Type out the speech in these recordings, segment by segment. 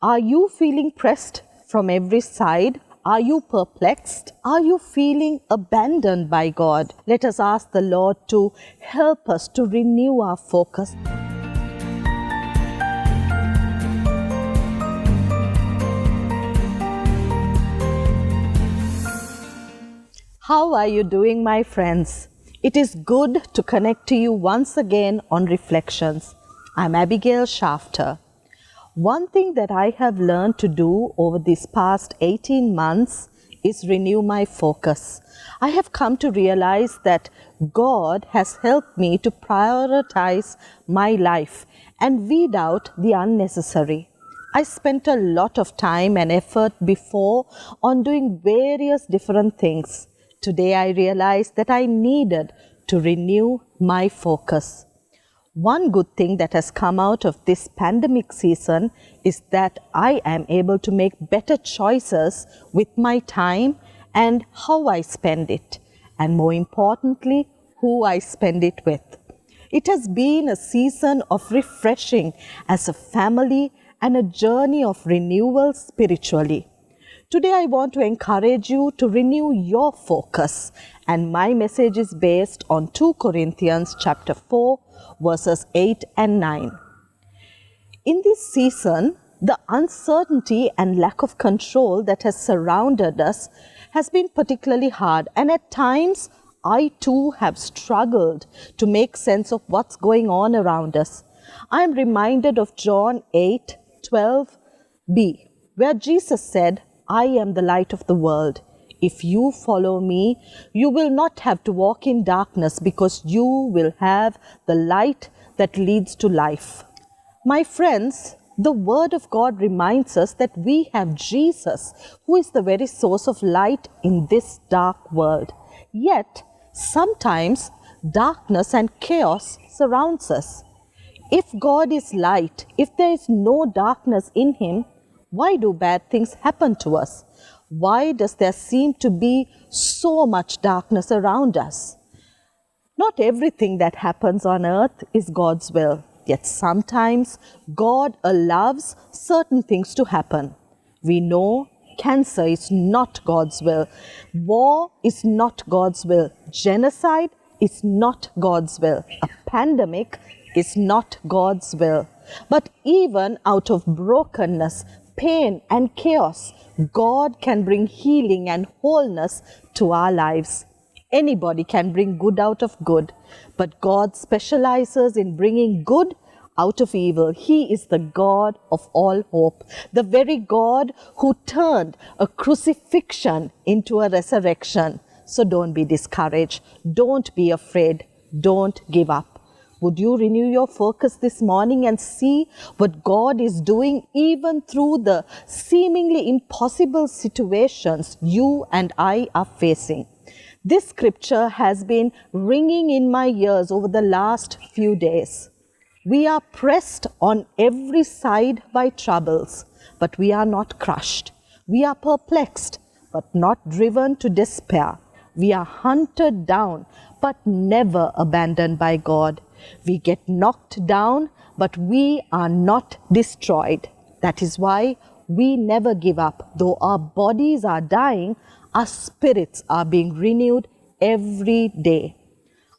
Are you feeling pressed from every side? Are you perplexed? Are you feeling abandoned by God? Let us ask the Lord to help us to renew our focus. How are you doing, my friends? It is good to connect to you once again on Reflections. I'm Abigail Shafter. One thing that I have learned to do over these past 18 months is renew my focus. I have come to realize that God has helped me to prioritize my life and weed out the unnecessary. I spent a lot of time and effort before on doing various different things. Today I realized that I needed to renew my focus. One good thing that has come out of this pandemic season is that I am able to make better choices with my time and how I spend it, and more importantly, who I spend it with. It has been a season of refreshing as a family and a journey of renewal spiritually. Today I want to encourage you to renew your focus, and my message is based on 2 Corinthians chapter 4 verses 8 and 9. In this season, the uncertainty and lack of control that has surrounded us has been particularly hard, and at times I too have struggled to make sense of what's going on around us. I am reminded of John 8:12b, where Jesus said, I am the light of the world. If you follow me, you will not have to walk in darkness because you will have the light that leads to life. My friends, the Word of God reminds us that we have Jesus, who is the very source of light in this dark world. Yet, sometimes darkness and chaos surrounds us. If God is light, if there is no darkness in Him, why do bad things happen to us? Why does there seem to be so much darkness around us? Not everything that happens on earth is God's will, yet sometimes God allows certain things to happen. We know cancer is not God's will. War is not God's will. Genocide is not God's will. A pandemic is not God's will. But even out of brokenness, pain and chaos, God can bring healing and wholeness to our lives. Anybody can bring good out of good, but God specializes in bringing good out of evil. He is the God of all hope, the very God who turned a crucifixion into a resurrection. So don't be discouraged. Don't be afraid. Don't give up. Would you renew your focus this morning and see what God is doing even through the seemingly impossible situations you and I are facing? This scripture has been ringing in my ears over the last few days. We are pressed on every side by troubles, but we are not crushed. We are perplexed, but not driven to despair. We are hunted down, but never abandoned by God. We get knocked down, but we are not destroyed. That is why we never give up. Though our bodies are dying, our spirits are being renewed every day.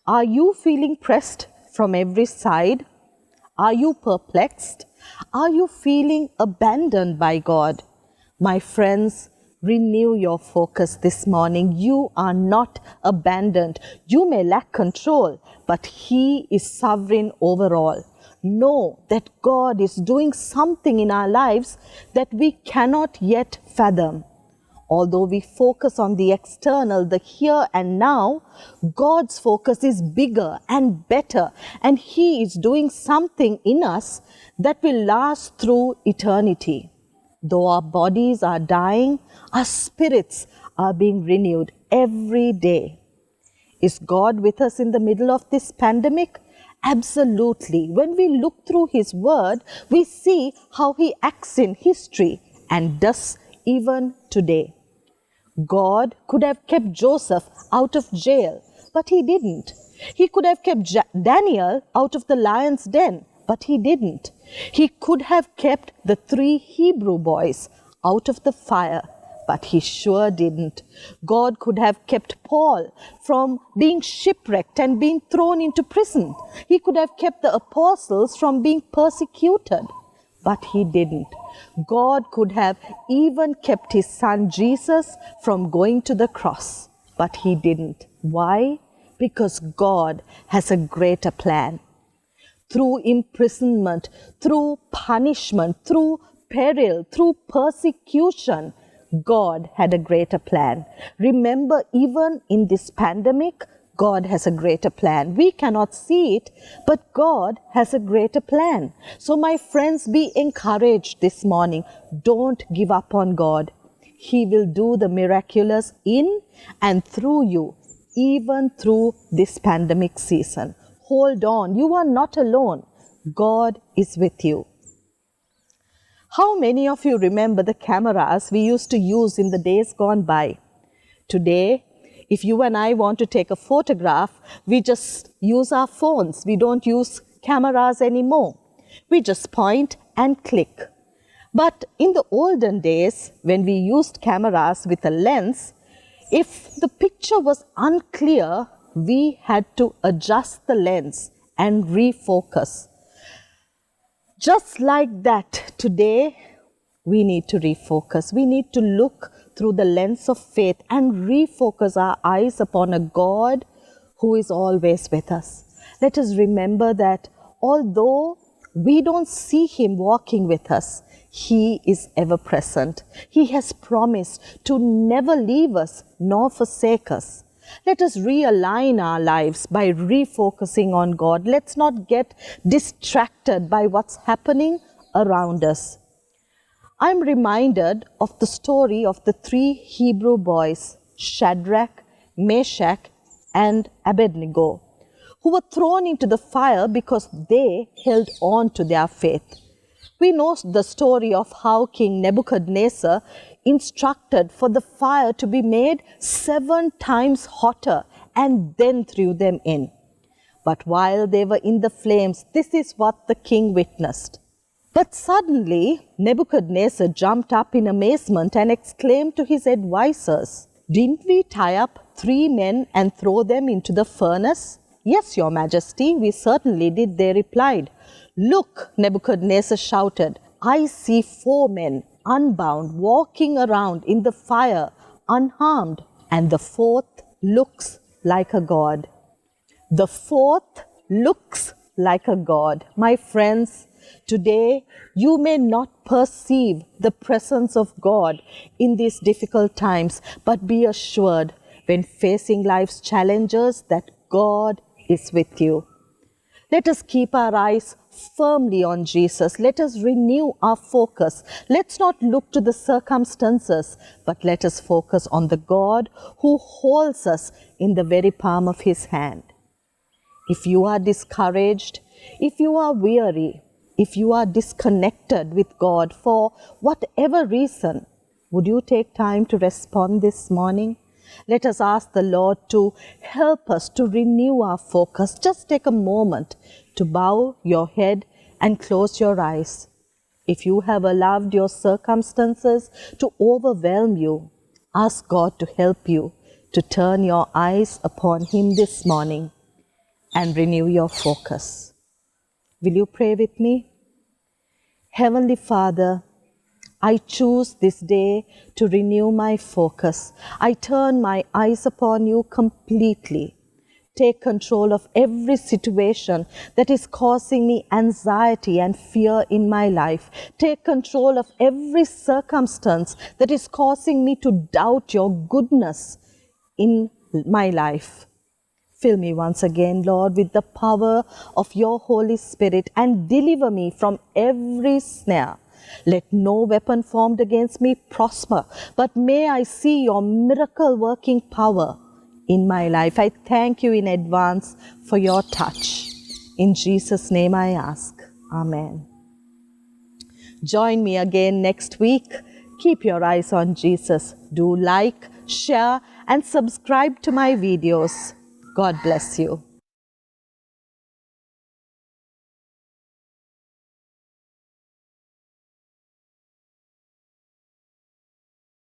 Are you feeling pressed from every side? Are you perplexed? Are you feeling abandoned by God? My friends, renew your focus this morning. You are not abandoned. You may lack control, but He is sovereign over all. Know that God is doing something in our lives that we cannot yet fathom. Although we focus on the external, the here and now, God's focus is bigger and better, and He is doing something in us that will last through eternity. Though our bodies are dying, our spirits are being renewed every day. Is God with us in the middle of this pandemic? Absolutely. When we look through His Word, we see how He acts in history and does even today. God could have kept Joseph out of jail, but He didn't. He could have kept Daniel out of the lion's den, but he didn't. He could have kept the 3 Hebrew boys out of the fire, but he sure didn't. God could have kept Paul from being shipwrecked and being thrown into prison. He could have kept the apostles from being persecuted, but he didn't. God could have even kept his son Jesus from going to the cross, but he didn't. Why? Because God has a greater plan. Through imprisonment, through punishment, through peril, through persecution, God had a greater plan. Remember, even in this pandemic, God has a greater plan. We cannot see it, but God has a greater plan. So my friends, be encouraged this morning. Don't give up on God. He will do the miraculous in and through you, even through this pandemic season. Hold on. You are not alone. God is with you. How many of you remember the cameras we used to use in the days gone by? Today, if you and I want to take a photograph, we just use our phones. We don't use cameras anymore. We just point and click. But in the olden days, when we used cameras with a lens, if the picture was unclear, we had to adjust the lens and refocus. Just like that, today we need to refocus. We need to look through the lens of faith and refocus our eyes upon a God who is always with us. Let us remember that although we don't see him walking with us, he is ever present. He has promised to never leave us nor forsake us. Let us realign our lives by refocusing on God. Let's not get distracted by what's happening around us. I'm reminded of the story of the 3 Hebrew boys, Shadrach, Meshach, and Abednego, who were thrown into the fire because they held on to their faith. We know the story of how King Nebuchadnezzar instructed for the fire to be made 7 times hotter and then threw them in. But while they were in the flames, this is what the king witnessed. But suddenly, Nebuchadnezzar jumped up in amazement and exclaimed to his advisors, "Didn't we tie up 3 men and throw them into the furnace?" "Yes, your majesty, we certainly did," they replied. "Look," Nebuchadnezzar shouted, "I see 4 men unbound walking around in the fire unharmed, and the 4th looks like a god." The 4th looks like a god. My friends, today you may not perceive the presence of God in these difficult times, but be assured when facing life's challenges that God is with you. Let us keep our eyes firmly on Jesus. Let us renew our focus. Let's not look to the circumstances, but let us focus on the God who holds us in the very palm of his hand. If you are discouraged, if you are weary, if you are disconnected with God for whatever reason, would you take time to respond this morning? Let us ask the Lord to help us to renew our focus. Just take a moment to bow your head and close your eyes. If you have allowed your circumstances to overwhelm you, ask God to help you to turn your eyes upon him this morning and renew your focus. Will you pray with me? Heavenly Father, I choose this day to renew my focus. I turn my eyes upon you completely. Take control of every situation that is causing me anxiety and fear in my life. Take control of every circumstance that is causing me to doubt your goodness in my life. Fill me once again, Lord, with the power of your Holy Spirit and deliver me from every snare. Let no weapon formed against me prosper, but may I see your miracle-working power in my life. I thank you in advance for your touch. In Jesus' name I ask. Amen. Join me again next week. Keep your eyes on Jesus. Do like, share, and subscribe to my videos. God bless you.